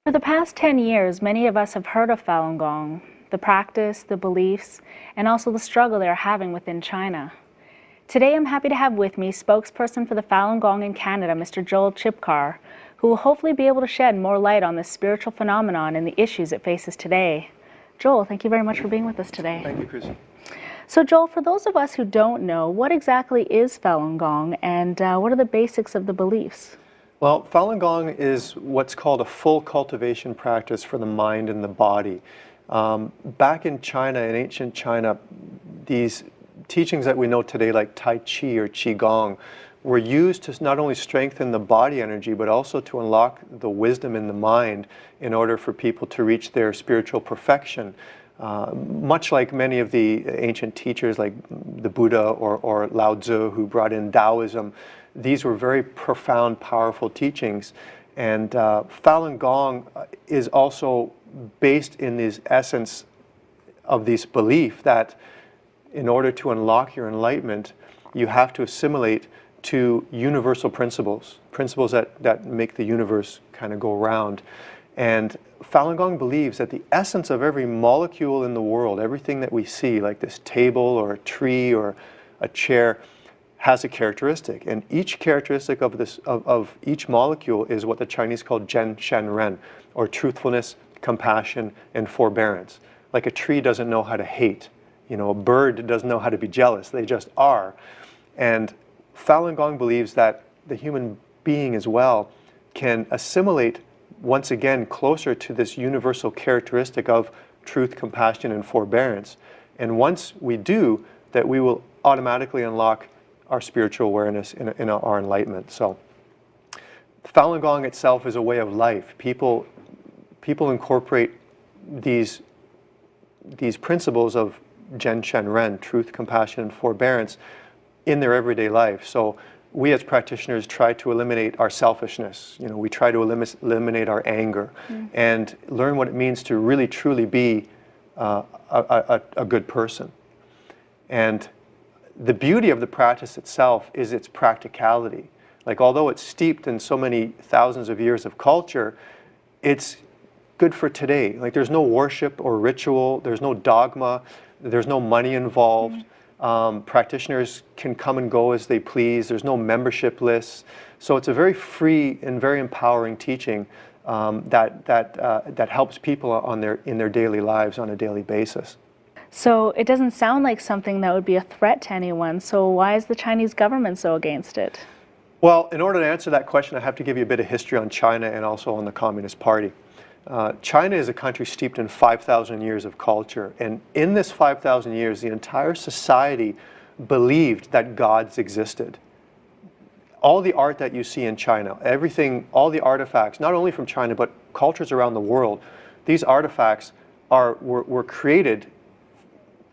For the past 10 years, many of us have heard of Falun Gong, the practice, the beliefs, and also the struggle they're having within China. Today, I'm happy to have with me spokesperson for the Falun Gong in Canada, Mr. Joel Chipkar, who will hopefully be able to shed more light on this spiritual phenomenon and the issues it faces today. Joel, thank you very much for being with us today. Thank you, Chrissy. So Joel, for those of us who don't know, what exactly is Falun Gong and what are the basics of the beliefs? Well, Falun Gong is what's called a full cultivation practice for the mind and the body. Back in China, in ancient China, these teachings that we know today, like Tai Chi or Qigong, were used to not only strengthen the body energy, but also to unlock the wisdom in the mind in order for people to reach their spiritual perfection. Much like many of the ancient teachers like the Buddha or Lao Tzu, who brought in Taoism, these were very profound, powerful teachings. And Falun Gong is also based in this essence of this belief that in order to unlock your enlightenment, you have to assimilate to universal principles, principles that make the universe kind of go round. And Falun Gong believes that the essence of every molecule in the world, everything that we see, like this table or a tree or a chair, has a characteristic. And each characteristic of each molecule is what the Chinese call Zhen Shen Ren, or truthfulness, compassion, and forbearance. Like a tree doesn't know how to hate. You know, a bird doesn't know how to be jealous. They just are. And Falun Gong believes that the human being as well can assimilate once again closer to this universal characteristic of truth, compassion, and forbearance. And once we do, that we will automatically unlock our spiritual awareness in our enlightenment. So Falun Gong itself is a way of life. People incorporate these principles of Zhen Shen Ren, truth, compassion, and forbearance, in their everyday life. So we as practitioners try to eliminate our selfishness. You know, we try to eliminate our anger and learn what it means to really truly be a good person. And the beauty of the practice itself is its practicality. Like, although it's steeped in so many thousands of years of culture, it's good for today. Like, there's no worship or ritual, there's no dogma, there's no money involved. Practitioners can come and go as they please. There's no membership lists. So it's a very free and very empowering teaching that helps people in their daily lives on a daily basis. So it doesn't sound like something that would be a threat to anyone. So why is the Chinese government so against it? Well, in order to answer that question, I have to give you a bit of history on China and also on the Communist Party. China is a country steeped in 5,000 years of culture, and in this 5,000 years, the entire society believed that gods existed. All the art that you see in China, everything, all the artifacts, not only from China, but cultures around the world, these artifacts were created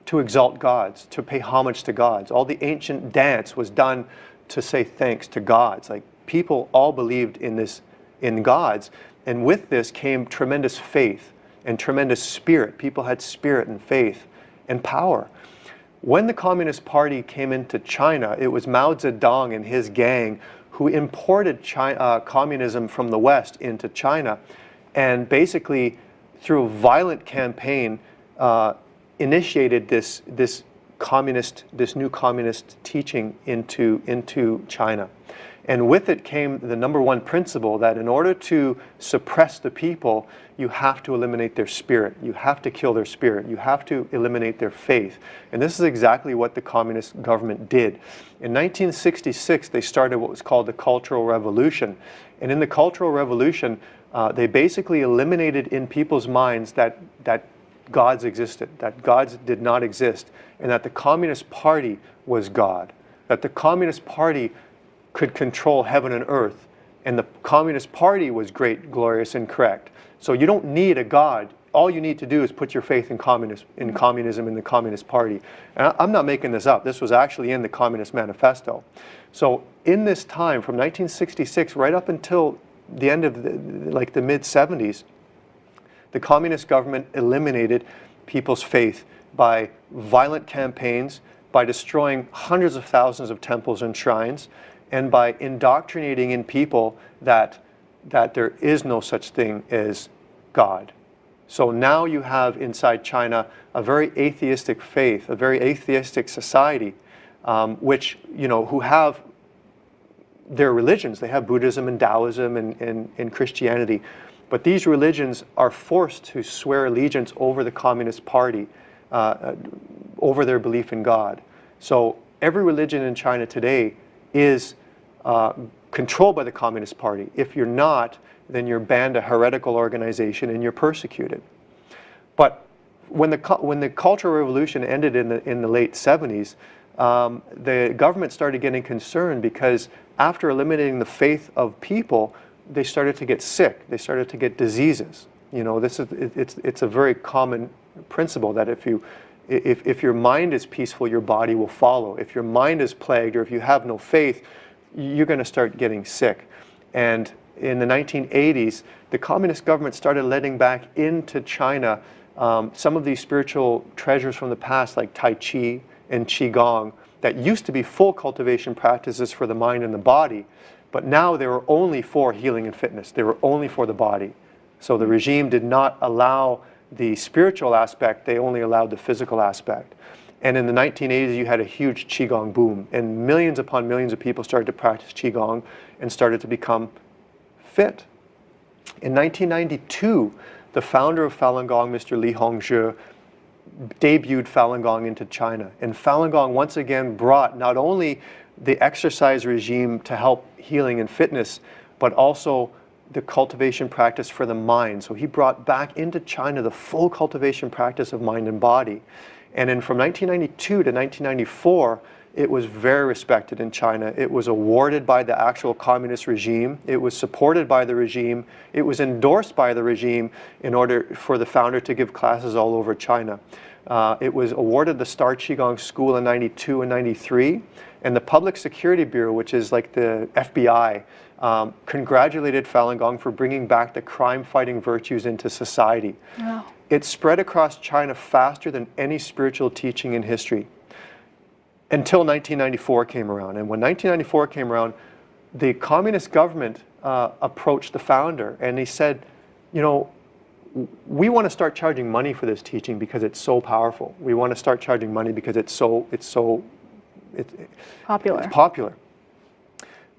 to exalt gods, to pay homage to gods. All the ancient dance was done to say thanks to gods. Like, people all believed in gods. And with this came tremendous faith and tremendous spirit. People had spirit and faith and power. When the Communist Party came into China, it was Mao Zedong and his gang who imported communism from the West into China, and basically, through a violent campaign, initiated this new communist teaching into China. And with it came the number one principle that in order to suppress the people, you have to eliminate their spirit. You have to kill their spirit. You have to eliminate their faith. And this is exactly what the communist government did. In 1966, they started what was called the Cultural Revolution. And in the Cultural Revolution, they basically eliminated in people's minds that gods existed, that gods did not exist, and that the Communist Party was God, that the Communist Party could control heaven and earth, and the Communist Party was great, glorious, and correct. So you don't need a God. All you need to do is put your faith in communism, in the Communist Party. And I'm not making this up. This was actually in the Communist Manifesto. So in this time, from 1966 right up until the end of the mid-70s, the communist government eliminated people's faith by violent campaigns, by destroying hundreds of thousands of temples and shrines, and by indoctrinating in people that there is no such thing as God. So now you have inside China a very atheistic faith, a very atheistic society, which, who have their religions. They have Buddhism and Taoism and Christianity. But these religions are forced to swear allegiance over the Communist Party, over their belief in God. So every religion in China today is controlled by the Communist Party. If you're not, then you're banned a heretical organization and you're persecuted. But when the Cultural Revolution ended in the late 70s, the government started getting concerned because after eliminating the faith of people, they started to get sick. They started to get diseases. It's a very common principle that if your mind is peaceful, your body will follow. If your mind is plagued or if you have no faith, you're going to start getting sick. And in the 1980s, the communist government started letting back into China some of these spiritual treasures from the past, like Tai Chi and Qigong, that used to be full cultivation practices for the mind and the body, but now they were only for healing and fitness. They were only for the body. So the regime did not allow the spiritual aspect, they only allowed the physical aspect. And in the 1980s, you had a huge Qigong boom, and millions upon millions of people started to practice Qigong and started to become fit. In 1992, the founder of Falun Gong, Mr. Li Hongzhi, debuted Falun Gong into China. And Falun Gong once again brought not only the exercise regime to help healing and fitness, but also the cultivation practice for the mind. So he brought back into China the full cultivation practice of mind and body. And then from 1992 to 1994, it was very respected in China. It was awarded by the actual communist regime. It was supported by the regime. It was endorsed by the regime in order for the founder to give classes all over China. It was awarded the Star Qigong School in 92 and 93. And the Public Security Bureau, which is like the FBI, congratulated Falun Gong for bringing back the crime-fighting virtues into society. Wow. It spread across China faster than any spiritual teaching in history, until 1994 came around. And when 1994 came around, the communist government approached the founder and they said, we want to start charging money for this teaching because it's so powerful. We want to start charging money because it's popular.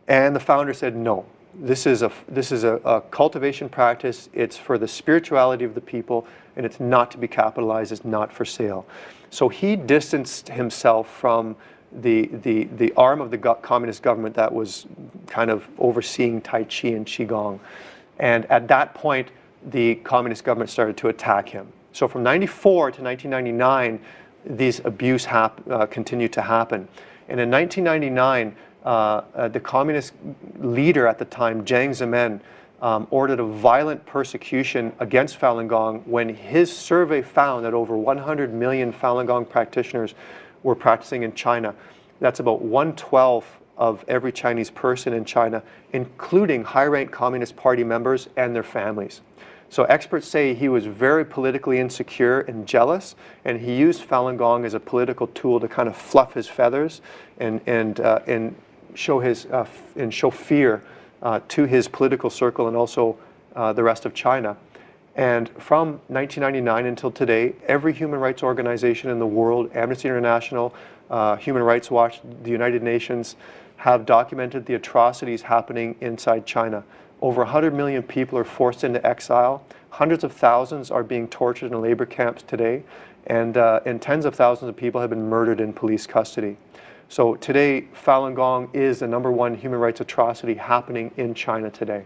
And the founder said, no, this is a cultivation practice. It's for the spirituality of the people, and it's not to be capitalized. It's not for sale. So he distanced himself from the arm of the communist government that was kind of overseeing Tai Chi and Qigong. And at that point, the communist government started to attack him. So from 94 to 1999, these abuse continued to happen. And in 1999, the communist leader at the time, Jiang Zemin, ordered a violent persecution against Falun Gong when his survey found that over 100 million Falun Gong practitioners were practicing in China. That's about 1/12 of every Chinese person in China, including high-ranked Communist Party members and their families. So experts say he was very politically insecure and jealous, and he used Falun Gong as a political tool to kind of fluff his feathers and show fear to his political circle and also the rest of China. And from 1999 until today, every human rights organization in the world, Amnesty International, Human Rights Watch, the United Nations, have documented the atrocities happening inside China. Over 100 million people are forced into exile. Hundreds of thousands are being tortured in labor camps today. And tens of thousands of people have been murdered in police custody. So today, Falun Gong is the #1 human rights atrocity happening in China today.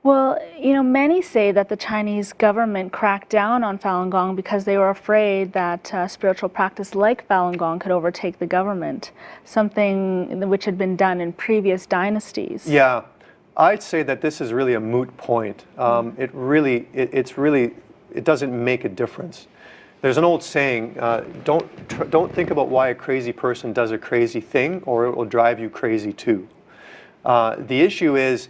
Well, many say that the Chinese government cracked down on Falun Gong because they were afraid that spiritual practice like Falun Gong could overtake the government, something which had been done in previous dynasties. Yeah, I'd say that this is really a moot point. It doesn't make a difference. There's an old saying, don't think about why a crazy person does a crazy thing, or it will drive you crazy too. The issue is,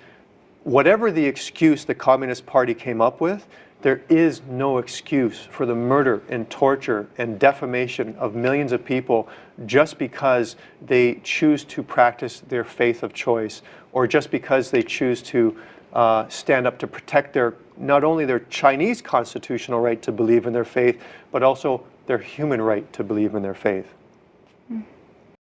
whatever the excuse the Communist Party came up with, there is no excuse for the murder and torture and defamation of millions of people just because they choose to practice their faith of choice, or just because they choose to stand up to protect not only their Chinese constitutional right to believe in their faith, but also their human right to believe in their faith.